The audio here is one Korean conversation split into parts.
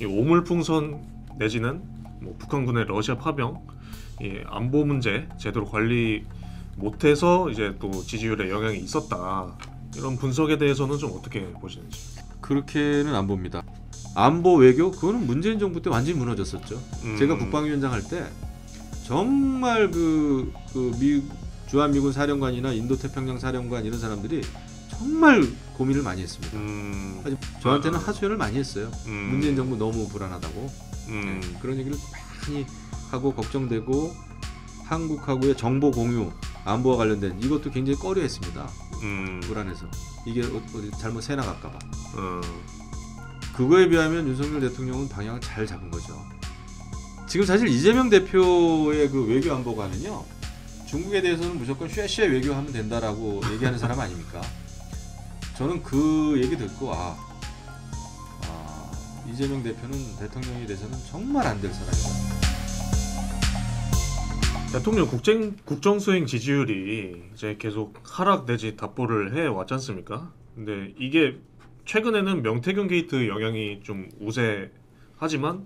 이 오물풍선 내지는 뭐 북한군의 러시아 파병, 이 안보 문제 제대로 관리 못해서 이제 또 지지율에 영향이 있었다. 이런 분석에 대해서는 좀 어떻게 보시는지. 그렇게는 안 봅니다. 안보 외교 그거는 문재인 정부 때 완전히 무너졌었죠. 제가 국방위원장 할 때 정말 주한미군 사령관이나 인도태평양 사령관 이런 사람들이 정말 고민을 많이 했습니다. 저한테는 하소연을 많이 했어요. 문재인 정부 너무 불안하다고. 네, 그런 얘기를 많이 하고 걱정되고 한국하고의 정보 공유 안보와 관련된 이것도 굉장히 꺼려했습니다. 불안해서 이게 어디 잘못 새 나갈까봐. 그거에 비하면 윤석열 대통령은 방향을 잘 잡은 거죠. 지금 사실 이재명 대표의 그 외교 안보관은요, 중국에 대해서는 무조건 쉐쉐 외교하면 된다라고 얘기하는 사람 아닙니까? 저는 그 얘기 듣고 이재명 대표는 대통령이 돼서는 정말 안 될 사람이다. 대통령 국정수행 지지율이 이제 계속 하락 내지 답보를 해 왔지 않습니까? 근데 이게 최근에는 명태균 게이트 영향이 좀 우세하지만,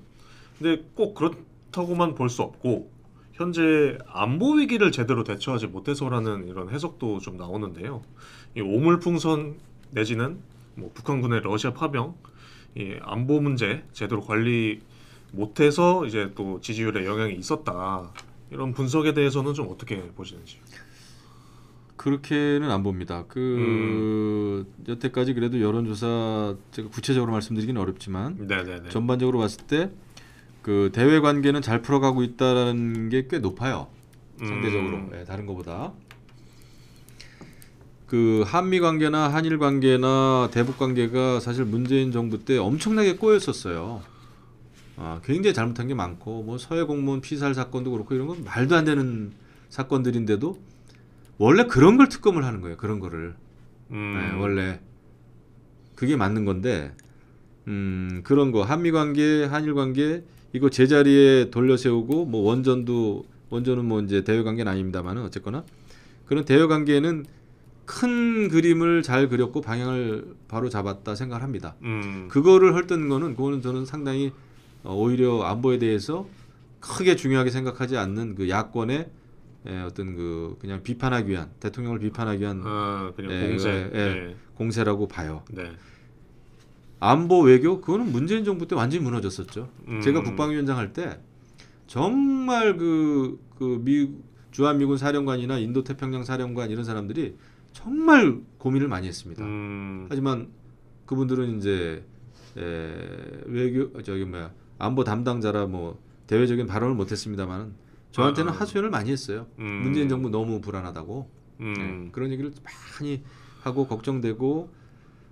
근데 꼭 그렇다고만 볼 수 없고 현재 안보 위기를 제대로 대처하지 못해서라는 이런 해석도 좀 나오는데요. 이 오물풍선 내지는 뭐 북한군의 러시아 파병, 이 안보 문제 제대로 관리 못해서 이제 또 지지율에 영향이 있었다. 이런 분석에 대해서는 좀 어떻게 보시는지. 그렇게는 안 봅니다. 여태까지 그래도 여론조사 제가 구체적으로 말씀드리기는 어렵지만 네네네. 전반적으로 봤을 때 그 대외 관계는 잘 풀어가고 있다는 게 꽤 높아요. 상대적으로 다른 것보다. 그 한미 관계나 한일 관계나 대북 관계가 사실 문재인 정부 때 엄청나게 꼬였었어요. 굉장히 잘못한 게 많고 뭐 서해 공무원 피살 사건도 그렇고 이런 건 말도 안 되는 사건들인데도 원래 그런 걸 특검을 하는 거예요. 그런 거를 원래 그게 맞는 건데 그런 거 한미 관계, 한일 관계 이거 제자리에 돌려 세우고 뭐 원전은 뭐 이제 대외 관계는 아닙니다만은 어쨌거나 그런 대외 관계는 큰 그림을 잘 그렸고 방향을 바로 잡았다 생각을 합니다. 그거를 헐뜯는 그거는 저는 상당히 오히려 안보에 대해서 크게 중요하게 생각하지 않는 그 야권의 어떤 그냥 비판하기 위한 대통령을 비판하기 위한 그냥 공세. 공세라고 봐요. 네. 안보 외교 그거는 문재인 정부 때 완전히 무너졌었죠. 제가 국방위원장 할 때 정말 주한미군 사령관이나 인도태평양 사령관 이런 사람들이 정말 고민을 많이 했습니다. 하지만 그분들은 이제 안보 담당자라 뭐 대외적인 발언을 못했습니다만 저한테는 하소연을 많이 했어요. 문재인 정부 너무 불안하다고. 네, 그런 얘기를 많이 하고 걱정되고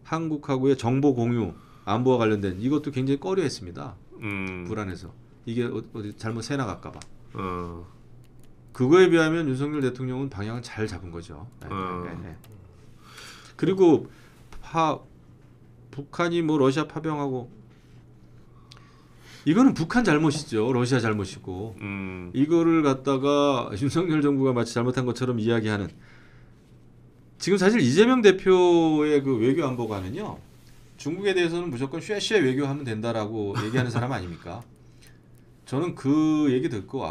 한국하고의 정보 공유 안보와 관련된 이것도 굉장히 꺼려했습니다. 불안해서 이게 어디 잘못 새 나갈까봐. 그거에 비하면 윤석열 대통령은 방향을 잘 잡은 거죠. 네. 그리고 북한이 뭐 러시아 파병하고 이거는 북한 잘못이죠. 러시아 잘못이고 이거를 갖다가 윤석열 정부가 마치 잘못한 것처럼 이야기하는 지금 사실 이재명 대표의 그 외교 안보관은요. 중국에 대해서는 무조건 쉐쉐 외교하면 된다라고 얘기하는 사람 아닙니까? 저는 그 얘기 듣고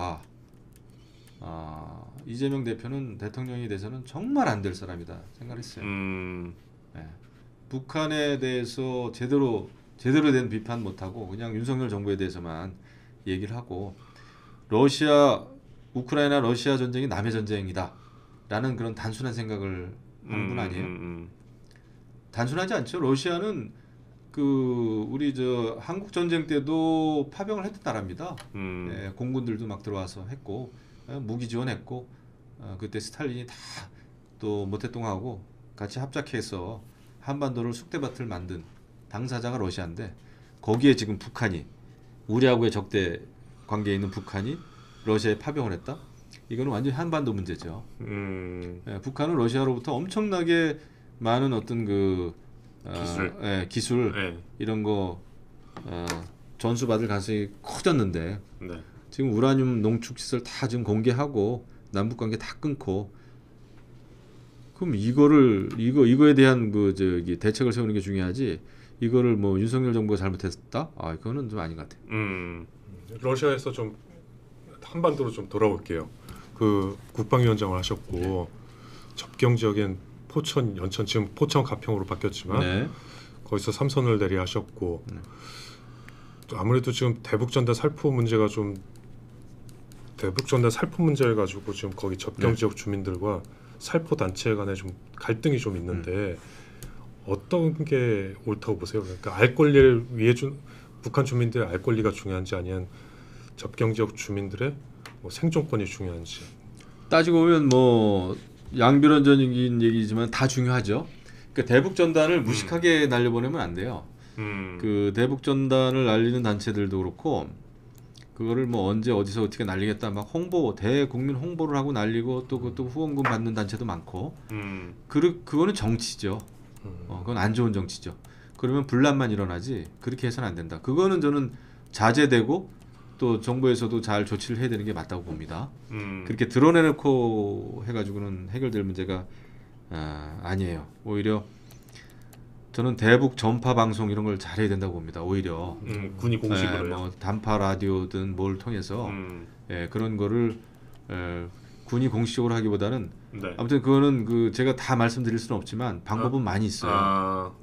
이재명 대표는 대통령이 돼서는 정말 안 될 사람이다 생각했어요. 네. 북한에 대해서 제대로 된 비판 못하고 그냥 윤석열 정부에 대해서만 얘기를 하고 우크라이나 러시아 전쟁이 남의 전쟁이다 라는 그런 단순한 생각을 하는 분 아니에요? 단순하지 않죠. 러시아는 우리 한국 전쟁 때도 파병을 했던 나라입니다. 네, 공군들도 막 들어와서 했고 무기 지원했고 그때 스탈린이 다 또 모태똥하고 같이 합작해서 한반도를 쑥대밭을 만든 당사자가 러시아인데 거기에 지금 북한이 우리하고의 적대 관계에 있는 북한이 러시아에 파병을 했다? 이거는 완전히 한반도 문제죠. 북한은 러시아로부터 엄청나게 많은 어떤 기술 이런 거 전수받을 가능성이 커졌는데 지금 우라늄 농축 시설 다 지금 공개하고 남북 관계 다 끊고 그럼 이거에 대한 대책을 세우는 게 중요하지. 이거를 뭐 윤석열 정부가 잘못했다? 아, 이거는 좀 아닌 것 같아요. 러시아에서 좀 한반도로 좀 돌아올게요. 그 국방위원장을 하셨고 접경 지역엔 포천, 연천 지금 포천 가평으로 바뀌었지만 네. 거기서 삼선을 내리하셨고 네. 또 아무래도 지금 대북전단 살포 문제가 좀 대북전단 살포 문제를 가지고 지금 거기 접경 네. 지역 주민들과 살포 단체 간에 좀 갈등이 좀 있는데 어떤 게 옳다고 보세요? 그러니까 알 권리를 위해 북한 주민들의 알 권리가 중요한지 아니면 접경 지역 주민들의 뭐 생존권이 중요한지. 따지고 보면 뭐 양비론적인 얘기지만 다 중요하죠. 그러니까 대북 전단을 무식하게 날려보내면 안 돼요. 그 대북 전단을 날리는 단체들도 그렇고 그거를 뭐 언제 어디서 어떻게 날리겠다 막 홍보 대국민 홍보를 하고 날리고 또 그것도 후원금 받는 단체도 많고 그거는 정치죠. 그건 안 좋은 정치죠. 그러면 분란만 일어나지 그렇게 해서는 안 된다. 그거는 저는 자제되고 또 정부에서도 잘 조치를 해야 되는 게 맞다고 봅니다. 그렇게 드러내놓고 해가지고는 해결될 문제가 아니에요. 오히려 저는 대북 전파 방송 이런 걸 잘해야 된다고 봅니다. 오히려 군이 공식으로요. 뭐 단파 라디오든 뭘 통해서 그런 거를 군이 공식적으로 하기보다는 네. 아무튼 그거는 그 제가 다 말씀드릴 수는 없지만 방법은 많이 있어요.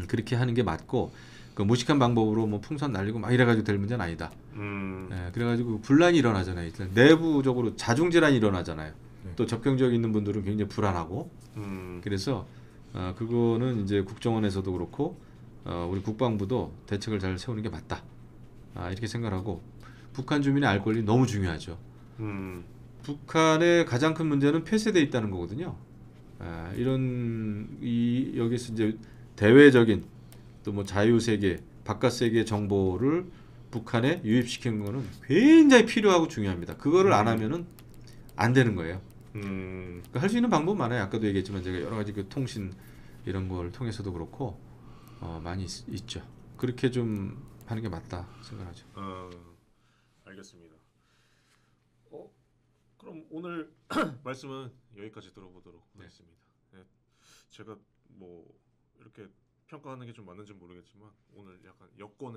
그렇게 하는 게 맞고 그 무식한 방법으로 뭐 풍선 날리고 막 이래가지고 될 문제는 아니다. 그래가지고 분란이 일어나잖아요. 일단 내부적으로 자중질환이 일어나잖아요. 또 접경 지역에 있는 분들은 굉장히 불안하고 그래서 그거는 이제 국정원에서도 그렇고 우리 국방부도 대책을 잘 세우는 게 맞다. 이렇게 생각하고 북한 주민의 알 권리 너무 중요하죠. 북한의 가장 큰 문제는 폐쇄돼 있다는 거거든요. 여기서 이제 대외적인 또 뭐 자유 세계, 바깥 세계 정보를 북한에 유입시키는 거는 굉장히 필요하고 중요합니다. 그거를 안 하면은 안 되는 거예요. 그러니까 할 수 있는 방법 많아요. 아까도 얘기했지만 제가 여러 가지 그 통신 이런 걸 통해서도 그렇고 많이 있죠. 그렇게 좀 하는 게 맞다 생각하죠. 알겠습니다. 그럼 오늘 말씀은 여기까지 들어보도록 하겠습니다. 네, 제가 뭐 이렇게 평가하는 게 좀 맞는지 모르겠지만 오늘 약간 여권의